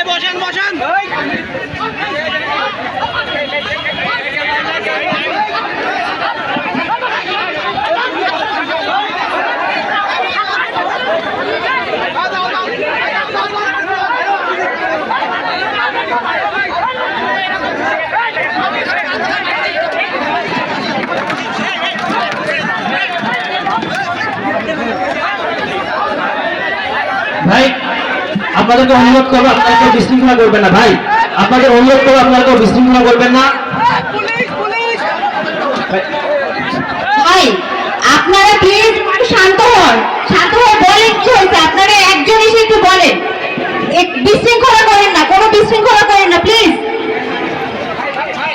বসেন বসেন। ভাই আপনাদেরকে অনুরোধ করবো, আপনারা কেউ বিশৃঙ্খলা করবেন না। ভাই আপনাদের অনুরোধ করবো, আপনারা কেউ বিশৃঙ্খলা করবেন না। ভাই আপনারা প্লিজ শান্ত হন, শান্ত হয়ে বলেন কি হয়েছে। আপনারা একজন এসে একটু বলেন, বিশৃঙ্খলা করেন না, কোনো বিশৃঙ্খলা করেন না প্লিজ,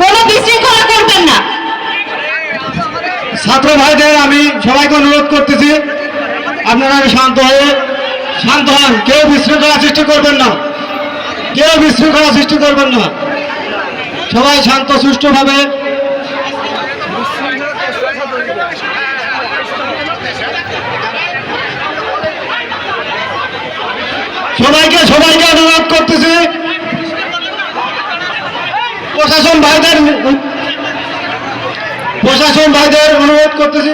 কোনো বিশৃঙ্খলা করবেন না। ছাত্র ভাইদের আমি সবাইকে অনুরোধ করতেছি, আপনারা শান্ত হন, কেউ বিশৃঙ্খলা সৃষ্টি করবেন না, কেউ বিশৃঙ্খলা সৃষ্টি করবেন না, সবাই শান্ত সুষ্ঠুভাবে। সবাইকে অনুরোধ করতেছি, প্রশাসন ভাইদের অনুরোধ করতেছি,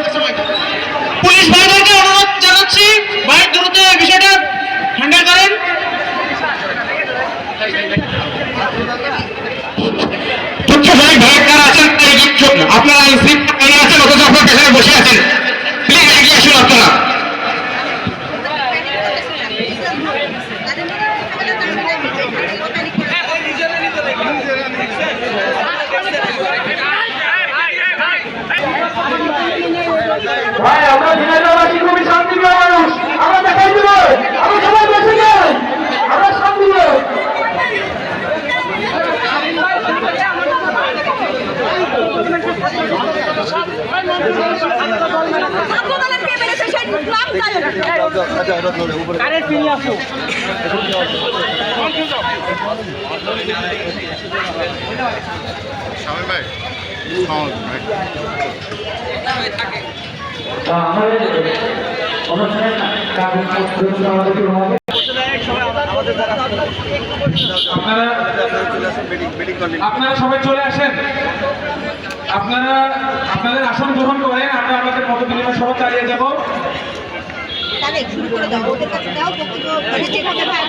পুলিশ ভাইদেরকে অনুরোধ জানাচ্ছি, ভাই দ্রুত বিষয়টা হ্যান্ডেল করেন। আপনারা আছেন, অথচ আপনার পেছনে বসে আছেন, প্লিজ এগিয়ে আসুন আপনারা। ভাই আমরা ঝিনাইদহবাসী খুবই শান্তিপ্রিয় মানুষ, আমরা দেখাই দেব, আমরা সবাই বসে যাই, আমরা শান্তি দেব। আপনারা সবাই চলে আসেন, আপনাদের আসন গ্রহণ করেন, আমরা আমাদের মত বিনিময় সভা চালিয়ে যাব।